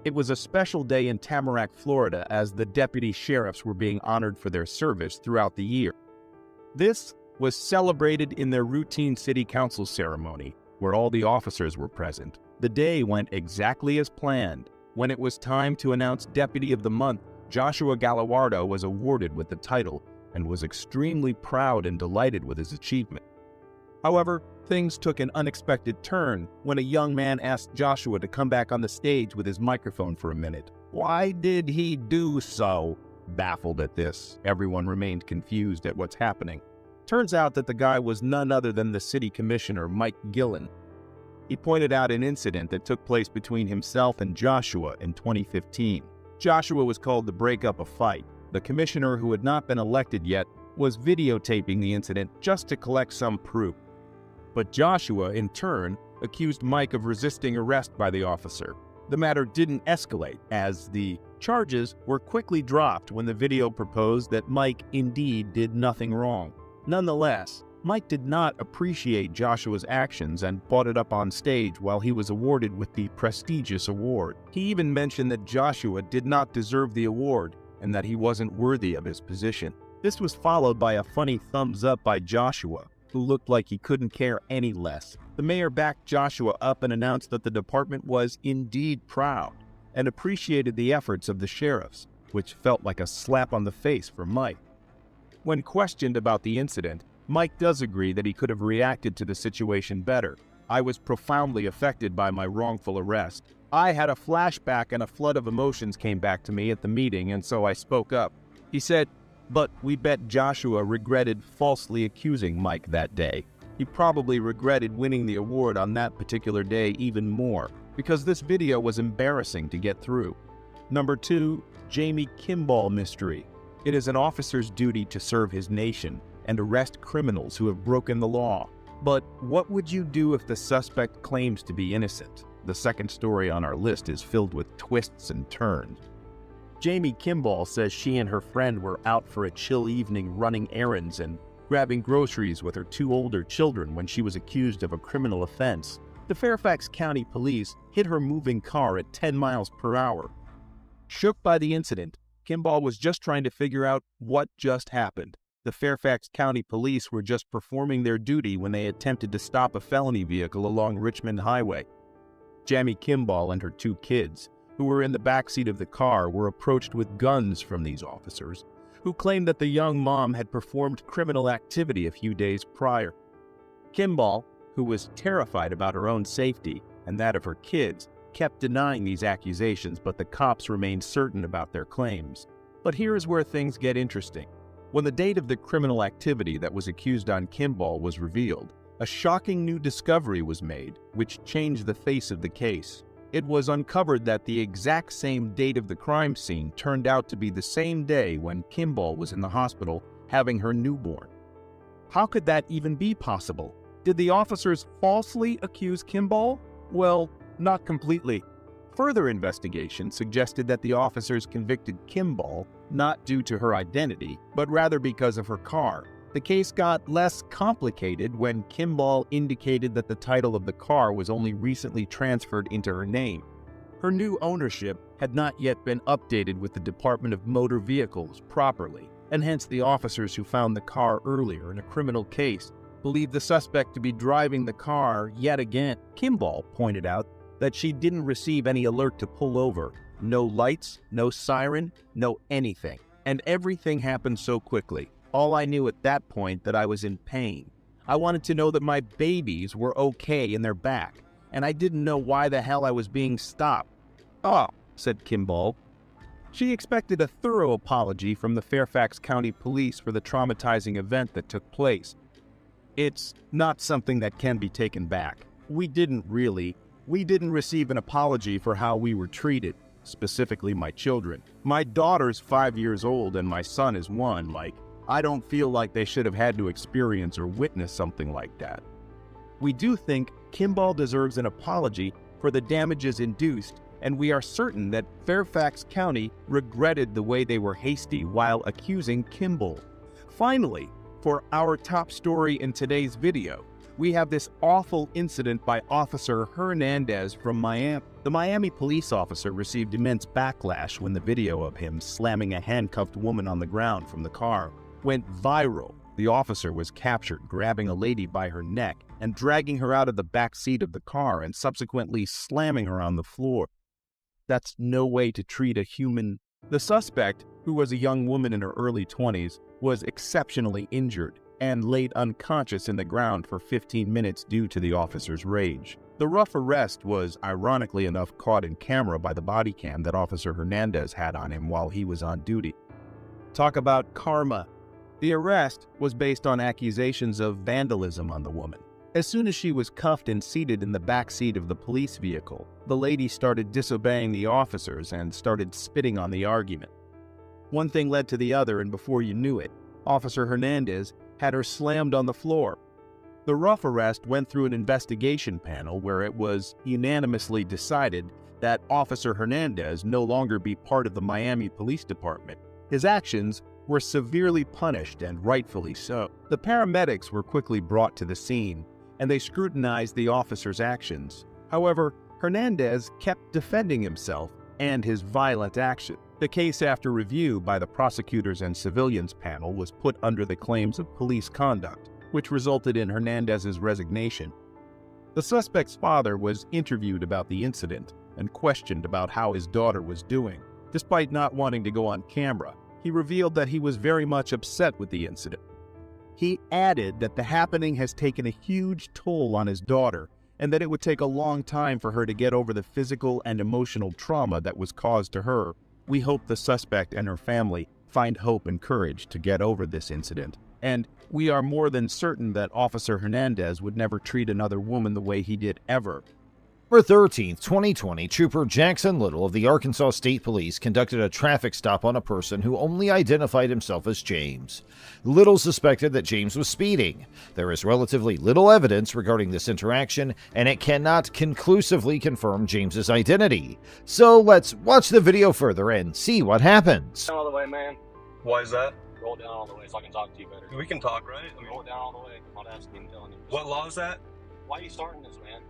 It was a special day in Tamarack, Florida, as the deputy sheriffs were being honored for their service throughout the year. This was celebrated in their routine city council ceremony, where all the officers were present. The day went exactly as planned. When it was time to announce Deputy of the Month, Joshua Galliardo was awarded with the title and was extremely proud and delighted with his achievement. However, things took an unexpected turn when a young man asked Joshua to come back on the stage with his microphone for a minute. Why did he do so? Baffled at this, everyone remained confused at what's happening. Turns out that the guy was none other than the city commissioner, Mike Gillen. He pointed out an incident that took place between himself and Joshua in 2015. Joshua was called to break up a fight. The commissioner, who had not been elected yet, was videotaping the incident just to collect some proof. But Joshua, in turn, accused Mike of resisting arrest by the officer. The matter didn't escalate, as the charges were quickly dropped when the video proposed that Mike indeed did nothing wrong. Nonetheless, Mike did not appreciate Joshua's actions and brought it up on stage while he was awarded with the prestigious award. He even mentioned that Joshua did not deserve the award and that he wasn't worthy of his position. This was followed by a funny thumbs up by Joshua, who looked like he couldn't care any less. The mayor backed Joshua up and announced that the department was indeed proud and appreciated the efforts of the sheriffs, which felt like a slap on the face for Mike. When questioned about the incident, Mike does agree that he could have reacted to the situation better. I was profoundly affected by my wrongful arrest. I had a flashback and a flood of emotions came back to me at the meeting, and so I spoke up. He said, but we bet Joshua regretted falsely accusing Mike that day. He probably regretted winning the award on that particular day even more, because this video was embarrassing to get through. Number 2, Jamie Kimball mystery. It is an officer's duty to serve his nation and arrest criminals who have broken the law. But what would you do if the suspect claims to be innocent? The second story on our list is filled with twists and turns. Jamie Kimball says she and her friend were out for a chill evening running errands and grabbing groceries with her 2 older children when she was accused of a criminal offense. The Fairfax County Police hit her moving car at 10 miles per hour. Shook by the incident, Kimball was just trying to figure out what just happened. The Fairfax County Police were just performing their duty when they attempted to stop a felony vehicle along Richmond Highway. Jamie Kimball and her 2 kids, who were in the backseat of the car, were approached with guns from these officers, who claimed that the young mom had performed criminal activity a few days prior. Kimball, who was terrified about her own safety and that of her kids, kept denying these accusations, but the cops remained certain about their claims. But here is where things get interesting. When the date of the criminal activity that was accused on Kimball was revealed, a shocking new discovery was made, which changed the face of the case. It was uncovered that the exact same date of the crime scene turned out to be the same day when Kimball was in the hospital having her newborn. How could that even be possible? Did the officers falsely accuse Kimball? Well, not completely. Further investigation suggested that the officers convicted Kimball not due to her identity, but rather because of her car. The case got less complicated when Kimball indicated that the title of the car was only recently transferred into her name. Her new ownership had not yet been updated with the Department of Motor Vehicles properly, and hence the officers who found the car earlier in a criminal case believed the suspect to be driving the car yet again. Kimball pointed out that she didn't receive any alert to pull over. No lights, no siren, no anything. And everything happened so quickly. All I knew at that point that I was in pain. I wanted to know that my babies were okay in their back, and I didn't know why the hell I was being stopped. "Oh," said Kimball. She expected a thorough apology from the Fairfax County Police for the traumatizing event that took place. It's not something that can be taken back. We didn't receive an apology for how we were treated, specifically my children. My daughter's 5 years old and my son is 1. I don't feel like they should have had to experience or witness something like that. We do think Kimball deserves an apology for the damages induced, and we are certain that Fairfax County regretted the way they were hasty while accusing Kimball. Finally, for our top story in today's video, we have this awful incident by Officer Hernandez from Miami. The Miami police officer received immense backlash when the video of him slamming a handcuffed woman on the ground from the car went viral. The officer was captured grabbing a lady by her neck and dragging her out of the back seat of the car and subsequently slamming her on the floor. That's no way to treat a human. The suspect, who was a young woman in her early 20s, was exceptionally injured and laid unconscious in the ground for 15 minutes due to the officer's rage. The rough arrest was, ironically enough, caught in camera by the body cam that Officer Hernandez had on him while he was on duty. Talk about karma. The arrest was based on accusations of vandalism on the woman. As soon as she was cuffed and seated in the back seat of the police vehicle, the lady started disobeying the officers and started spitting on the argument. One thing led to the other, and before you knew it, Officer Hernandez had her slammed on the floor. The rough arrest went through an investigation panel where it was unanimously decided that Officer Hernandez no longer be part of the Miami Police Department. His actions were severely punished, and rightfully so. The paramedics were quickly brought to the scene, and they scrutinized the officer's actions. However, Hernandez kept defending himself and his violent action. The case, after review by the prosecutors and civilians panel, was put under the claims of police conduct, which resulted in Hernandez's resignation. The suspect's father was interviewed about the incident and questioned about how his daughter was doing. Despite not wanting to go on camera, he revealed that he was very much upset with the incident. He added that the happening has taken a huge toll on his daughter and that it would take a long time for her to get over the physical and emotional trauma that was caused to her. We hope the suspect and her family find hope and courage to get over this incident. And we are more than certain that Officer Hernandez would never treat another woman the way he did ever. November 13th, 2020, Trooper Jackson Little of the Arkansas State Police conducted a traffic stop on a person who only identified himself as James. Little suspected that James was speeding. There is relatively little evidence regarding this interaction, and it cannot conclusively confirm James's identity. So let's watch the video further and see what happens. Down all the way, man. Why is that? Roll it down all the way so I can talk to you better. We can talk, right? Roll it down all the way. I'm not asking and telling you. What law is that? Why are you starting this, man?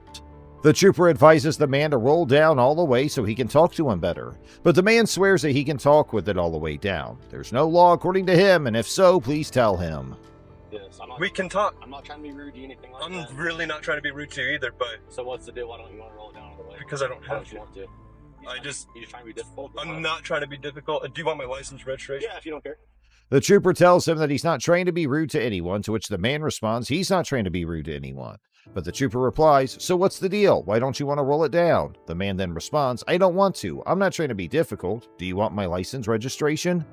The trooper advises the man to roll down all the way so he can talk to him better, but the man swears that he can talk with it all the way down. There's no law according to him, and if so, please tell him. Yes, We can talk. I'm not trying to be rude to you, anything like I'm that. really not trying to be rude to you either, but So what's the deal? Why don't you want to roll it down all the way? because I don't Why have don't you to. want to? I just, You just trying to be difficult? I'm not trying to be difficult. Do you want my license registration? Yeah, if you don't care. The trooper tells him that he's not trying to be rude to anyone, to which the man responds he's not trying to be rude to anyone. But the trooper replies, "So what's the deal? Why don't you want to roll it down?" The man then responds, "I don't want to. I'm not trying to be difficult. Do you want my license registration?"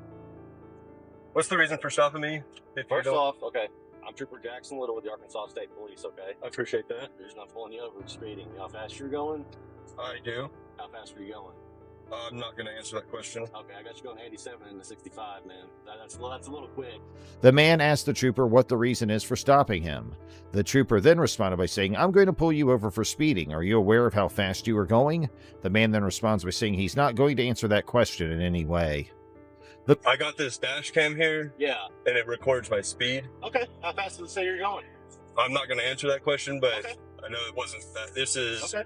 What's the reason for stopping me? If you First don't- off, okay, I'm Trooper Jackson Little with the Arkansas State Police, okay? I appreciate that. The reason I'm pulling you over is speeding. You know how fast you're going? I do. How fast are you going? I'm not going to answer that question. Okay, I got you going 87 into 65, man. That's a little quick. The man asked the trooper what the reason is for stopping him. The trooper then responded by saying, "I'm going to pull you over for speeding. Are you aware of how fast you are going?" The man then responds by saying he's not going to answer that question in any way. I got this dash cam here, Yeah. and it records my speed. Okay, how fast does it say you're going? I'm not going to answer that question, but Okay. I know it wasn't that. This is Okay.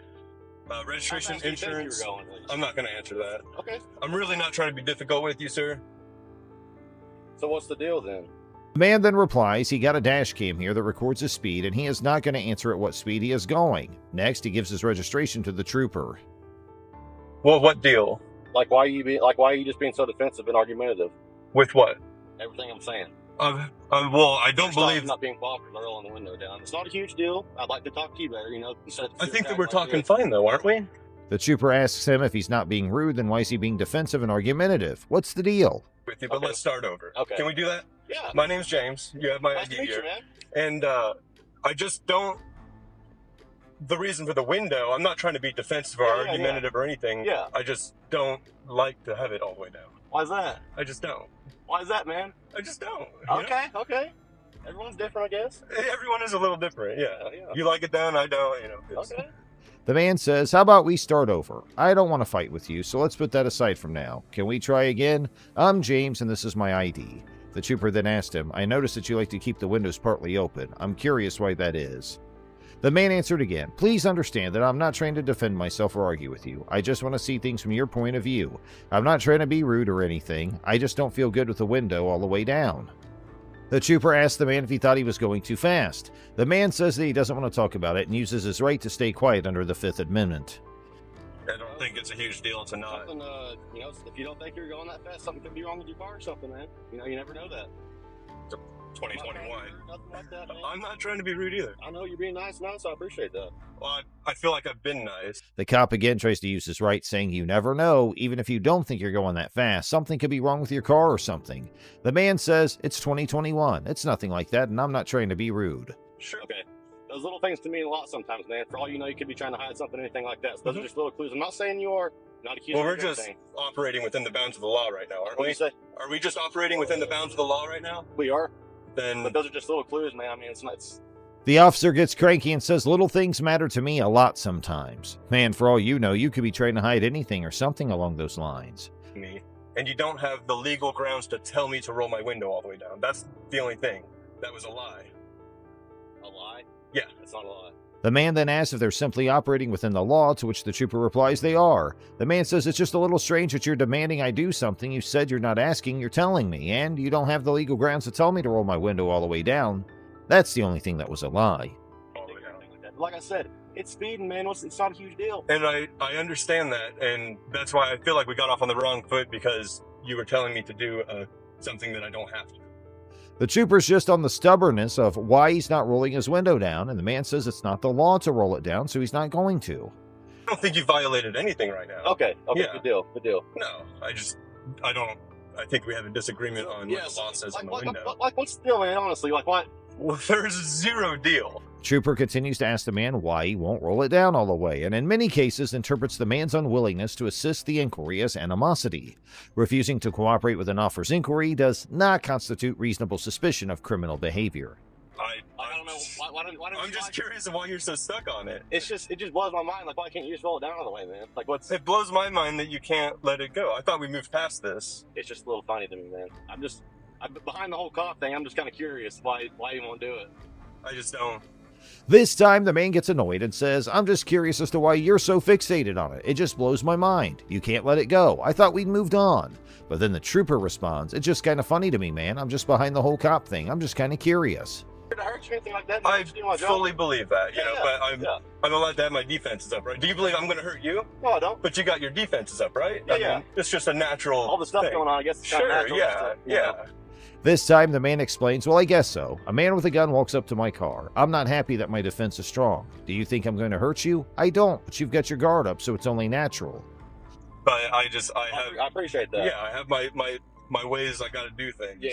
registration, How fast do you think you were insurance. going, please? I'm not going to answer that. Okay. I'm really not trying to be difficult with you, sir. So what's the deal then? The man then replies he got a dash cam here that records his speed, and he is not going to answer at what speed he is going. Next, he gives his registration to the trooper. Well, what deal? Why are you just being so defensive and argumentative? With what? Everything I'm saying. Well, I don't believe. Not being popular, rolling the window down. It's not a huge deal. I'd like to talk to you better, you know. I think that we're talking fine, though, aren't we? The trooper asks him if he's not being rude, then why is he being defensive and argumentative? What's the deal? With you, but Okay. let's start over. Okay. Can we do that? Yeah. My name's James. You have my Nice to ID meet you, here. man. And I just don't. The reason for the window, I'm not trying to be defensive or Yeah, argumentative or anything. Yeah. I just don't like to have it all the way down. Why's that? I just don't. Why's that, man? I just don't. you know? Okay. Everyone's different, I guess. Everyone is a little different, yeah. Yeah. You like it down, I don't, it's- Okay. The man says, "How about we start over? I don't want to fight with you, so let's put that aside from now. Can we try again? I'm James, and this is my ID." The trooper then asked him, "I noticed that you like to keep the windows partly open. I'm curious why that is." The man answered again, "Please understand that I'm not trying to defend myself or argue with you. I just want to see things from your point of view. I'm not trying to be rude or anything. I just don't feel good with the window all the way down." The trooper asked the man if he thought he was going too fast. The man says that he doesn't want to talk about it and uses his right to stay quiet under the Fifth Amendment. I don't think it's a huge deal to not. Something, you know, if you don't think you're going that fast, something could be wrong with your car or something, man. You know, you never know that. 2021. Nothing like that, man. I'm not trying to be rude either. I know you're being nice now, so I appreciate that. Well, I feel like I've been nice. The cop again tries to use his right, saying you never know, even if you don't think you're going that fast, something could be wrong with your car or something. The man says, "It's 2021. It's nothing like that, and I'm not trying to be rude." Sure. Okay. Those little things can mean a lot sometimes, man. For all you know, you could be trying to hide something, anything like that. So those are just little clues. I'm not saying you are. Not accusing Well, you we're of just anything. operating within the bounds of the law right now, aren't What do we? you say? Are we just operating within the bounds of the law right now? We are. Then But those are just little clues, man. I mean, it's not. The officer gets cranky and says little things matter to me a lot sometimes. Man, for all you know, you could be trying to hide anything or something along those lines. me. And you don't have the legal grounds to tell me to roll my window all the way down. That's the only thing. That was a lie. A lie? Yeah. It's not a lie. The man then asks if they're simply operating within the law, to which the trooper replies they are. The man says it's just a little strange that you're demanding I do something you said you're not asking, you're telling me, and you don't have the legal grounds to tell me to roll my window all the way down. That's the only thing that was a lie. All the way down. Like I said, it's speeding, man. It's not a huge deal. And I understand that, and that's why I feel like we got off on the wrong foot, because you were telling me to do something that I don't have to. The trooper's just on the stubbornness of why he's not rolling his window down, and the man says it's not the law to roll it down, so he's not going to. I don't think you violated anything right now. Okay, Yeah. good deal. No, I think we have a disagreement on what the law says on the window. Like, what's the deal, man? Honestly, like, what? Well, there's zero deal. Trooper continues to ask the man why he won't roll it down all the way, and in many cases interprets the man's unwillingness to assist the inquiry as animosity. Refusing to cooperate with an officer's inquiry does not constitute reasonable suspicion of criminal behavior. I don't know. Why don't I'm you just like- curious of why you're so stuck on it. It just blows my mind. Like, why can't you just roll it down all the way, man? Like, what's? It blows my mind that you can't let it go. I thought we moved past this. It's just a little funny to me, man. I'm behind the whole cop thing. I'm just kind of curious why you won't do it. I just don't. This time, the man gets annoyed and says, "I'm just curious as to why you're so fixated on it. It just blows my mind. You can't let it go. I thought we'd moved on." But then the trooper responds, "It's just kind of funny to me, man. I'm just behind the whole cop thing. I'm just kind of curious." Did I hurt you or anything like that? Man? I I'm just doing my job. fully believe that, you know, but yeah. I'm allowed to have my defenses up, right? Do you believe I'm going to hurt you? No, I don't. But you got your defenses up, right? Yeah, I yeah. mean, it's just a natural All the stuff thing. going on, I guess. It's Sure, kinda natural yeah, stuff, you yeah. know? This time, the man explains, "Well, I guess so. A man with a gun walks up to my car. I'm not happy that my defense is strong. Do you think I'm going to hurt you? I don't, but you've got your guard up, so it's only natural." But I I appreciate that. I have my ways I got to do things. Yeah.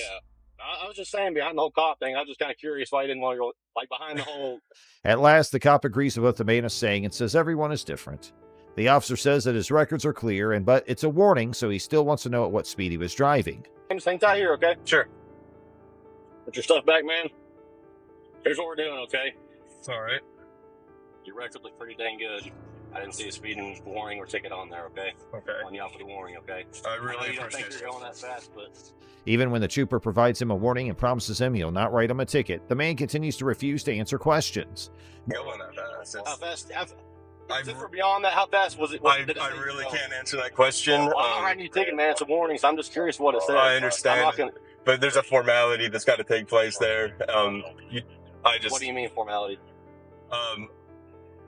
I was just saying behind the whole cop thing, I was just kind of curious why you didn't want to go, like, behind the whole. At last, the cop agrees with what the man is saying and says everyone is different. The officer says that his records are clear, but it's a warning, so he still wants to know at what speed he was driving. Just hang tight here, okay? Sure. Put your stuff back, man. Here's what we're doing, okay? It's all right. Your records look pretty dang good. I didn't see a speeding warning or ticket on there, okay? Okay. On you out for the warning, okay? I I know really you don't think appreciate you're going it. that fast, but Even when the trooper provides him a warning and promises him he'll not write him a ticket, the man continues to refuse to answer questions. Going that fast. how fast? I Is it for beyond that? How fast was it? I did it say, really you know? can't answer that question. Well, I'm not writing you a ticket, man. It's a warning, so I'm just curious what it says. I understand. I'm not gonna, But there's a formality that's got to take place there. what do you mean formality?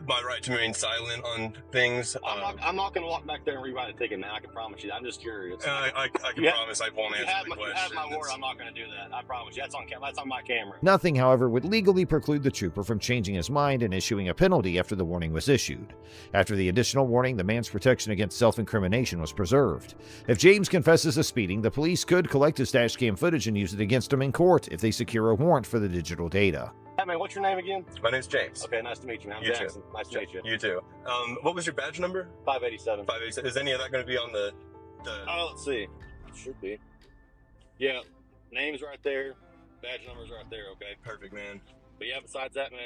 My right to remain silent on things. I'm not going to walk back there and rewrite a ticket, man. I can promise you. I'm just curious. I can You promise I won't you answer have the my, question. you have my word. I'm not going to do that. I promise you. That's on my camera. Nothing, however, would legally preclude the trooper from changing his mind and issuing a penalty after the warning was issued. After the additional warning, the man's protection against self-incrimination was preserved. If James confesses to speeding, the police could collect his dash cam footage and use it against him in court if they secure a warrant for the digital data. Hey, man, what's your name again? My name's James. Okay, nice to meet you, man. I'm You too. Jackson. Nice to meet you. You too. What was your badge number? 587. 587. Is any of that going to be on the? Oh, let's see. It should be. Yeah, name's right there. Badge number's right there, okay? Perfect, man. But yeah, besides that, man,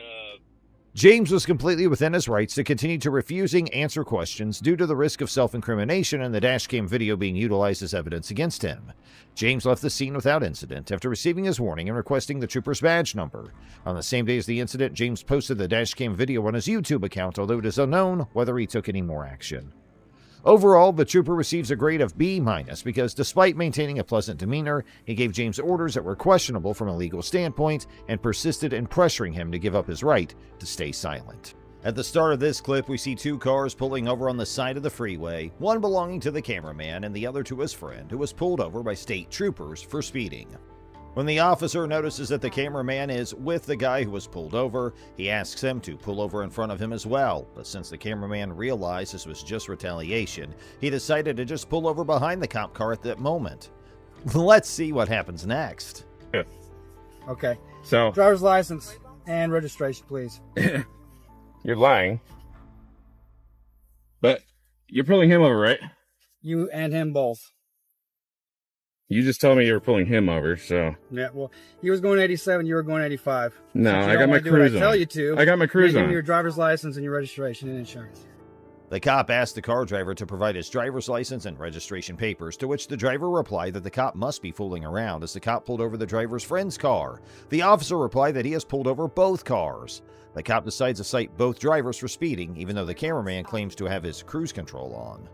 James was completely within his rights to continue to refusing answer questions due to the risk of self-incrimination and the dashcam video being utilized as evidence against him. James left the scene without incident after receiving his warning and requesting the trooper's badge number. On the same day as the incident, James posted the dashcam video on his YouTube account, although it is unknown whether he took any more action. Overall, the trooper receives a grade of B- because despite maintaining a pleasant demeanor, he gave James orders that were questionable from a legal standpoint and persisted in pressuring him to give up his right to stay silent. At the start of this clip, we see two cars pulling over on the side of the freeway, one belonging to the cameraman and the other to his friend, who was pulled over by state troopers for speeding. When the officer notices that the cameraman is with the guy who was pulled over, he asks him to pull over in front of him as well, but since the cameraman realized this was just retaliation, he decided to just pull over behind the cop car at that moment. Let's see what happens next. Okay. So Driver's license and registration, please. you're lying, but you're pulling him over, right? You and him both. You just told me you were pulling him over, so Yeah, well, he was going 87, you were going 85. no, Since you I don't got my wanna do what cruise I tell on. you to. I got my cruise Give on. me your driver's license and your registration and insurance. The cop asked the car driver to provide his driver's license and registration papers, to which the driver replied that the cop must be fooling around as the cop pulled over the driver's friend's car. The officer replied that he has pulled over both cars. The cop decides to cite both drivers for speeding, even though the cameraman claims to have his cruise control on.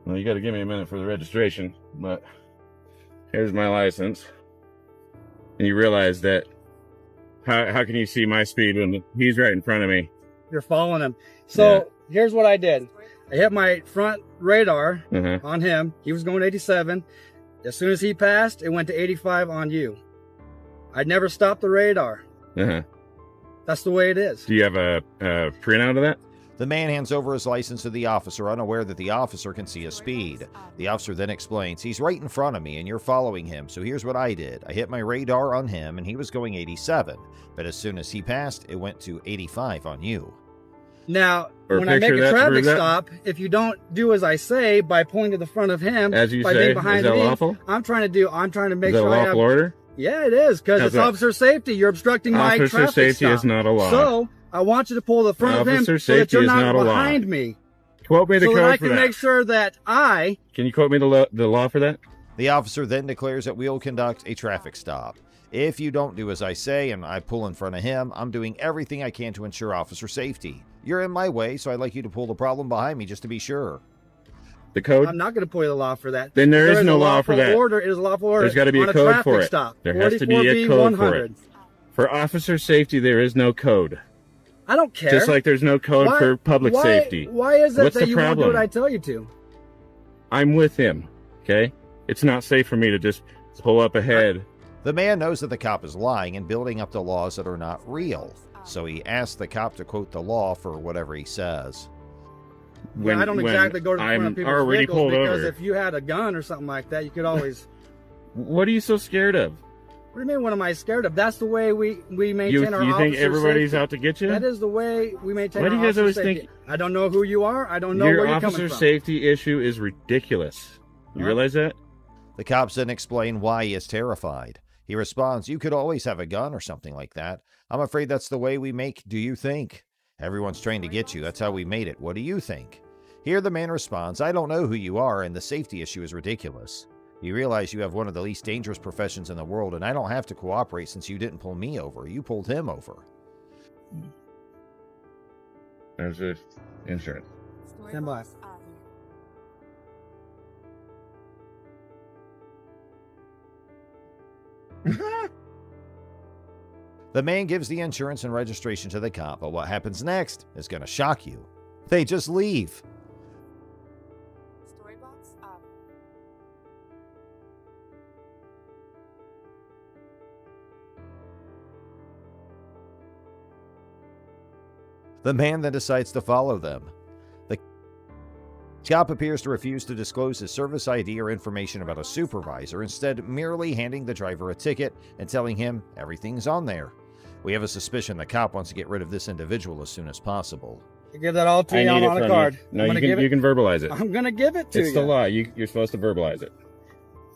Well, you got to give me a minute for the registration, but here's my license. And you realize that how can you see my speed when he's right in front of me? You're following him. So here's what I did. I hit my front radar on him. He was going 87. As soon as he passed, it went to 85 on you. I never stopped the radar. That's the way it is. Do you have a printout of that? The man hands over his license to the officer, unaware that the officer can see his speed. The officer then explains, he's right in front of me and you're following him, so here's what I did. I hit my radar on him and he was going 87, but as soon as he passed, it went to 85 on you. Now, Or when I make picture a that, traffic prove that? stop, if you don't do as I say by pointing to the front of him, As you by say, being is behind that me, lawful? I'm trying to make Is that a sure I have. lawful order? Yeah, it is, because How's it's that? officer safety. You're obstructing my Officer traffic safety stop. is not a law. So I want you to pull the front of him Officer so that safety you're is not not a law. behind me, Quote me the so code that I for can that. make sure that I. Can you quote me the law for that? The officer then declares that we'll conduct a traffic stop. If you don't do as I say and I pull in front of him, I'm doing everything I can to ensure officer safety. You're in my way, so I'd like you to pull the problem behind me just to be sure. The code? I'm not going to pull you the law for that. Then there is a no law for lawful that. Order. It is a lawful order. There's got to be on a code traffic for it. Stop. There has to be a 44B code for 100. it. For officer safety, there is no code. I don't care. Just like there's no code for public safety. Why is it What's that the you won't do problem? what I tell you to? I'm with him, okay? It's not safe for me to just pull up ahead. The man knows that the cop is lying and building up the laws that are not real, so he asks the cop to quote the law for whatever he says. When, I don't exactly go to the front of I'm people's already vehicles pulled because over. if you had a gun or something like that, you could always. What are you so scared of? What do you mean? What am I scared of? That's the way we maintain You our think officer everybody's safety. out to get you? That is the way we maintain Why our do you guys officer always safety. think- I don't know who you are. I don't know Your where you're officer coming from. safety issue is ridiculous. You Huh? realize that? The cops then explain why he is terrified. He responds, you could always have a gun or something like that. I'm afraid that's the way we make do you think? Everyone's trying to get you. That's how we made it. What do you think? Here the man responds, I don't know who you are and the safety issue is ridiculous. You realize you have one of the least dangerous professions in the world and I don't have to cooperate since you didn't pull me over. You pulled him over. There's the insurance. Stand by. The man gives the insurance and registration to the cop, but what happens next is going to shock you. They just leave. Storybox up. The man then decides to follow them. The cop appears to refuse to disclose his service ID or information about a supervisor, instead merely handing the driver a ticket and telling him everything's on there. We have a suspicion the cop wants to get rid of this individual as soon as possible. I give that all to I you need on it a from card. you. No, I'm you gonna can, give you it. can verbalize it. I'm going to give it to It's you. the law. You're supposed to verbalize it.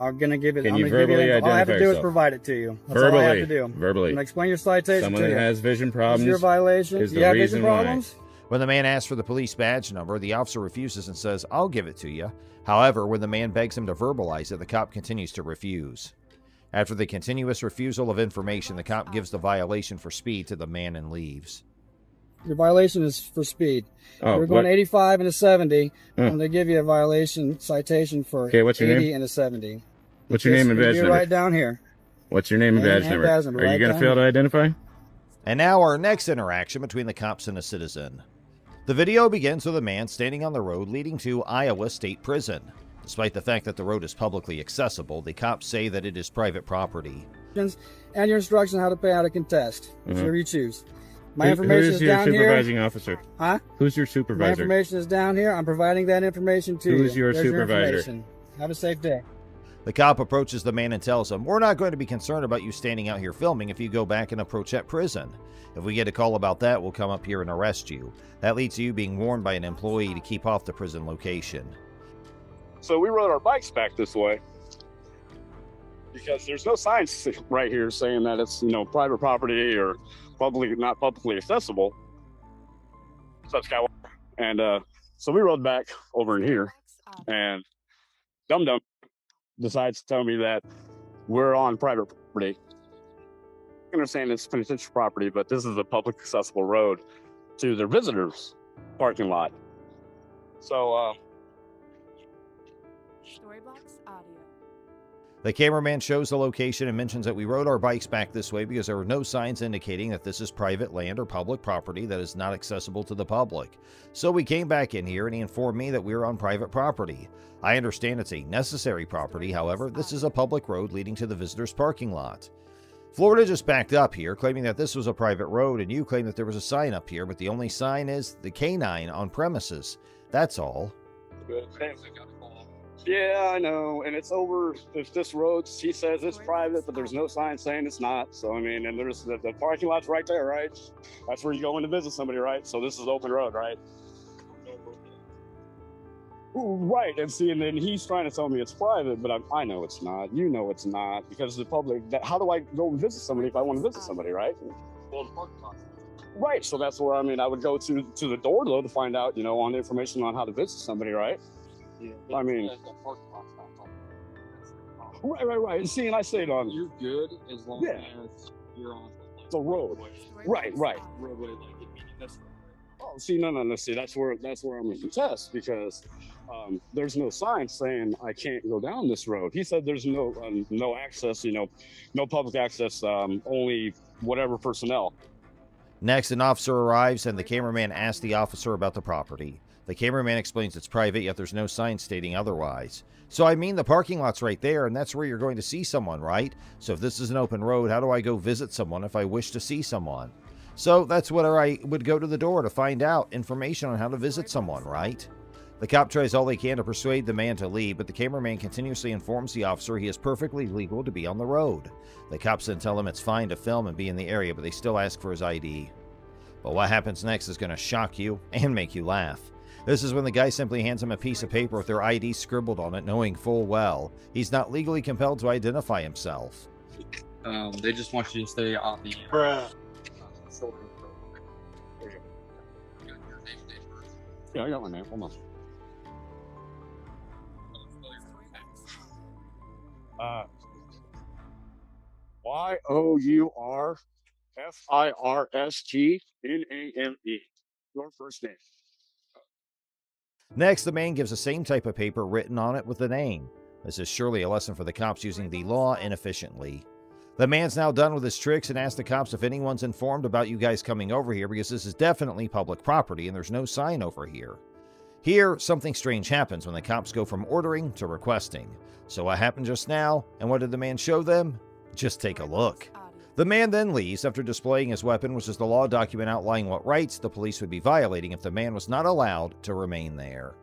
I'm gonna give it. Can I'm you gonna give you. verbally All I have to identify do is yourself? provide it to you. That's all I have to do. Verbally. I'm gonna explain your citation Someone to that you. has vision This problems is your violation. is the You have vision reason why. problems? When the man asks for the police badge number, the officer refuses and says, "I'll give it to you." However, when the man begs him to verbalize it, the cop continues to refuse. After the continuous refusal of information, the cop gives the violation for speed to the man and leaves. Your violation is for speed. Oh, You're going what? 85 and a 70. Huh. I'm gonna give you a violation citation for Okay, what's your 80 name? and a 70. What's your name and badge You're number? right down here. What's your name and Name badge and number? badge number, Are you right going to down fail to here. identify? And now our next interaction between the cops and a citizen. The video begins with a man standing on the road leading to Iowa State Prison. Despite the fact that the road is publicly accessible, the cops say that it is private property. And your instructions on how to pay out a contest, whichever you choose. My Who- information who's is your down here. supervising officer? Huh? Who's your My supervisor? information is down here. I'm providing that information to you. Who's your There's supervisor? information. Have a safe day. The cop approaches the man and tells him, "We're not going to be concerned about you standing out here filming if you go back and approach that prison. If we get a call about that, we'll come up here and arrest you." That leads to you being warned by an employee to keep off the prison location. So we rode our bikes back this way because there's no signs right here saying that it's, private property or not publicly accessible. Such kind of, and so we rode back over in here, and Dum Dum decides to tell me that we're on private property. I understand it's penitentiary property, but this is a public accessible road to their visitors' parking lot. So, Storybox Audio. The cameraman shows the location and mentions that we rode our bikes back this way because there were no signs indicating that this is private land or public property that is not accessible to the public. So we came back in here and he informed me that we were on private property. I understand it's a necessary property, however, this is a public road leading to the visitor's parking lot. Florida just backed up here, claiming that this was a private road, and you claim that there was a sign up here, but the only sign is the K9 on premises. That's all. yeah, I know, and it's over this road. He says it's private, but there's no sign saying it's not. So, and there's the parking lot's right there, right? That's where you go in to visit somebody, right? So this is open road, right? Right, and then he's trying to tell me it's private, but I know it's not. You know it's not, because the public. How do I go and visit somebody if I want to visit somebody, right? Well, the parking lot. Right, so that's where I would go to the door though to find out, on information on how to visit somebody, right? Yeah. Right. And see, and I say it on. You're good as long as you're on the road. Right. roadway, like it meaning this. Oh, see, no. See, that's where I'm going to contest, because there's no sign saying I can't go down this road. He said there's no access, no public access, only whatever personnel. Next, an officer arrives and the cameraman asks the officer about the property. The cameraman explains it's private, yet there's no sign stating otherwise. So the parking lot's right there, and that's where you're going to see someone, right? So if this is an open road, how do I go visit someone if I wish to see someone? So that's where I would go to the door to find out information on how to visit someone, right? The cop tries all they can to persuade the man to leave, but the cameraman continuously informs the officer he is perfectly legal to be on the road. The cops then tell him it's fine to film and be in the area, but they still ask for his ID. But what happens next is going to shock you and make you laugh. This is when the guy simply hands him a piece of paper with their ID scribbled on it, knowing full well he's not legally compelled to identify himself. They just want you to stay on the shoulder. Yeah, I got my name. Hold on. YOURFIRSTNAME. Your first name. Next, the man gives the same type of paper written on it with the name. This is surely a lesson for the cops using the law inefficiently. The man's now done with his tricks and asks the cops if anyone's informed about you guys coming over here, because this is definitely public property and there's no sign over here. Here, something strange happens when the cops go from ordering to requesting. So what happened just now, and what did the man show them? Just take a look. The man then leaves after displaying his weapon, which is the law document outlining what rights the police would be violating if the man was not allowed to remain there.